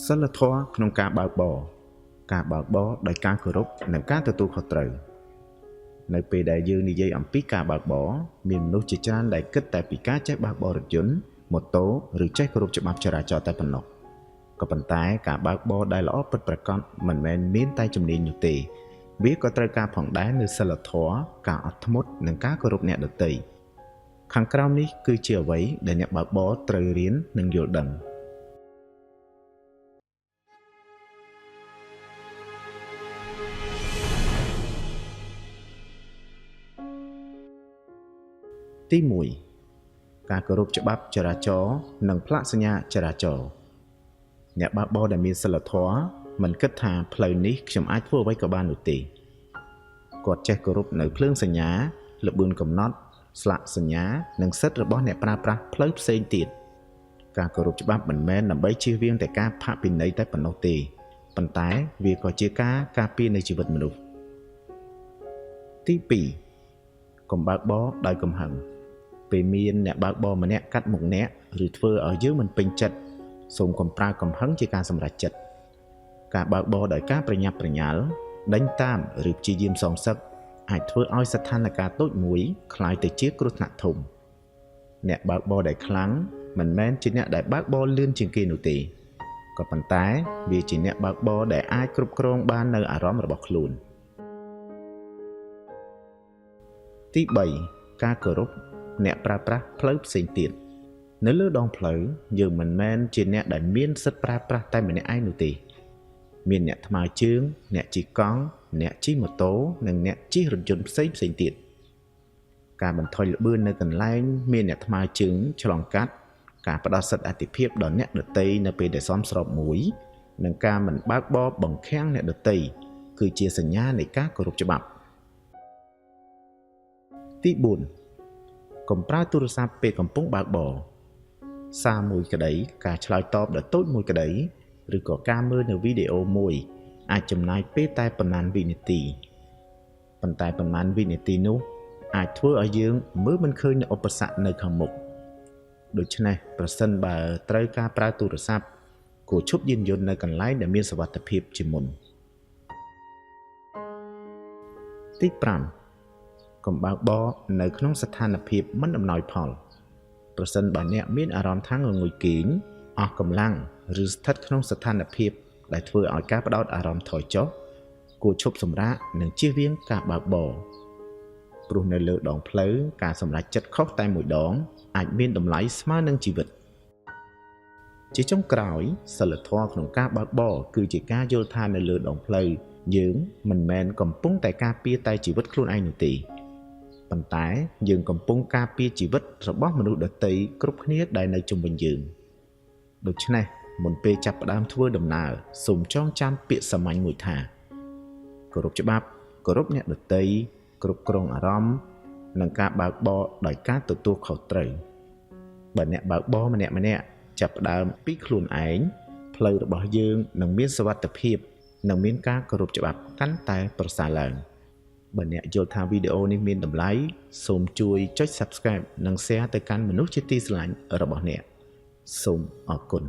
សិលធម៌ក្នុងការបើកបរការបើកបរដោយការគោរពនិងការទទួលខុសត្រូវនៅពេលដែលយើងនិយាយអំពីការបើកបរមានមនុស្សជាច្រើនដែលគិតតែពីការចេះបើកបររថយន្តម៉ូតូឬចេះគោរពច្បាប់ចរាចរណ៍តែប៉ុណ្ណោះក៏ប៉ុន្តែការបើកបរដែលល្អពិតប្រាកដមិនមែនមានតែជំនាញនោះទេវាក៏ត្រូវការផងដែរនូវសិលធម៌ការអត់ធ្មត់និងការគោរពអ្នកដទៃខាងក្រោមនេះគឺជាអ្វីដែលអ្នកបើកបរត្រូវរៀននិងយល់ដឹងទី1ការគោរពច្បាប់ចរាចរណ៍និងផ្លាកសញ្ញាចរាចរណ៍អ្នកបើកបរដែលមានសិលធម៌មិនគិតថាផ្លូវនេះខ្ញុំអាចធ្វើអ្វីក៏បាននោះទេគាត់ចេះគោរពនៅភ្លើងសញ្ញាល្បឿនកំណត់ស្លាកសញ្ញានិងសិទ្ធិរបស់អ្នកប្រើប្រាស់ផ្លូវផ្សេងទៀតការគោរពច្បាប់មិនមែនដើម្បីជៀសវាងតែការផាកពិន័យតែប៉ុណ្ណោះទេប៉ុន្តែវាក៏ជាការការពារនៃជីវិតមនុស្សទី2កុំបើកបរដោយកំហឹងពេលមានអ្នកបើកបរម្នាក់កាត់មុខអ្នកឬធ្វើឲ្យយើងមិនពេញចិត្តសូមកុំប្រើកំហឹងជាការសម្រេចចិត្តការបើកបរដោយការប្រញាប់ប្រញាល់ដេញតាមឬព្យាយាមសងសឹកអាចធ្វើឲ្យស្ថានភាពតូចមួយคล้ายទៅជាគ្រោះថ្នាក់ធំអ្នកបើកបរដែលខ្លាំងមិនមែនជាអ្នកដែលបើកបរលឿនជាងគេនោះទេក៏ប៉ុន្តែវាជាអ្នកបើកបរដែលអាចគ្រប់គ្រងបាននូវអារម្មណ៍របស់ខ្លួនទី3ការគោរពអ្នកប្រើប្រាស់ផ្លូវផ្សេងទៀតនៅលើដងផ្លូវយើងមិនមែនជាអ្នកដែលមានសិទ្ធិប្រើប្រាស់តែម្នាក់ឯងនោះទេមានអ្នកថ្មើរជើងអ្នកជិះកង់អ្នកជិះម៉ូតូនិងអ្នកជិះរថយន្តផ្សេងទៀតការបន្ថយល្បឿននៅកន្លែងមានអ្នកថ្មើរជើងឆ្លងកាត់ការផ្ដល់សិទ្ធិអាទិភាពដល់អ្នកដទៃនៅពេលដែលសមស្របមួយនិងការមិនបើកបរបង្ខាំងអ្នកដទៃគឺជាសញ្ញានៃការគោរពច្បាប់ទី4កុំប្រើទូរស័ព្ទពេលកំពុងបើកបរសារមួយក្តីការឆ្លើយតបដ៏តូចមួយក្តីឬក៏ការមើលនៅវីដេអូមួយអាចចំណាយពេលតែប៉ុន្មានវិនាទីប៉ុន្តែប៉ុន្មានវិនាទីនោះអាចធ្វើឲ្យយើងមើលមិនឃើញនូវឧបសគ្គនៅខាងមុខដូច្នេះប្រសិនបើត្រូវការប្រើទូរស័ព្ទគួរឈប់យានយន្តនៅកន្លែងដែលមានសុវត្ថិភាពជាមុនទី5កុំបើកបរនៅក្នុងស្ថានភាពមិនអំណោយផលប្រសិនបើអ្នកមានអារម្មណ៍ថាងងុយគេងអស់កម្លាំងឬស្ថិតក្នុងស្ថានភាពដែលធ្វើឲ្យការផ្ដោតអារម្មណ៍ថយចុះគួរឈប់សម្រាកនិងជៀសវាងការបើកបរព្រោះនៅលើដងផ្លូវការសម្រេចចិត្តខុសតែមួយដងអាចមានតម្លៃស្មើនឹងជីវិតជាចុងក្រោយសិលធម៌ក្នុងការបើកបរគឺជាការយល់ថានៅលើដងផ្លូវយើងមិនមែនកំពុងតែការពារតែជីវិតខ្លួនឯងនោះទេប៉ុន្តែយើងកំពុងការពារជីវិតរបស់មនុស្សដទៃគ្រប់គ្នាដែលនៅជុំវិញយើងដូច្នេះមុនពេលចាប់ផ្ដើមធ្វើដំណើរសូមចងចាំពាក្យសាមញ្ញមួយថាគោរពច្បាប់គោរពអ្នកដទៃគ្រប់គ្រងអារម្មណ៍និងការបើកបរដោយការទទួលខុសត្រូវបើអ្នកបើកបរម្នាក់ចាប់ផ្ដើមពីខ្លួនឯងផ្លូវរបស់យើងនឹងមានសុវត្ថិភាពនិងមានការគោរពច្បាប់កាន់តែប្រសើរឡើងបើអ្នកយល់ថាវីដេអូនេះមានតម្លៃសូមជួយចុច Subscribe និង Share ទៅកាន់មនុស្សជាទីស្រឡាញ់របស់អ្នកសូមអរគុណ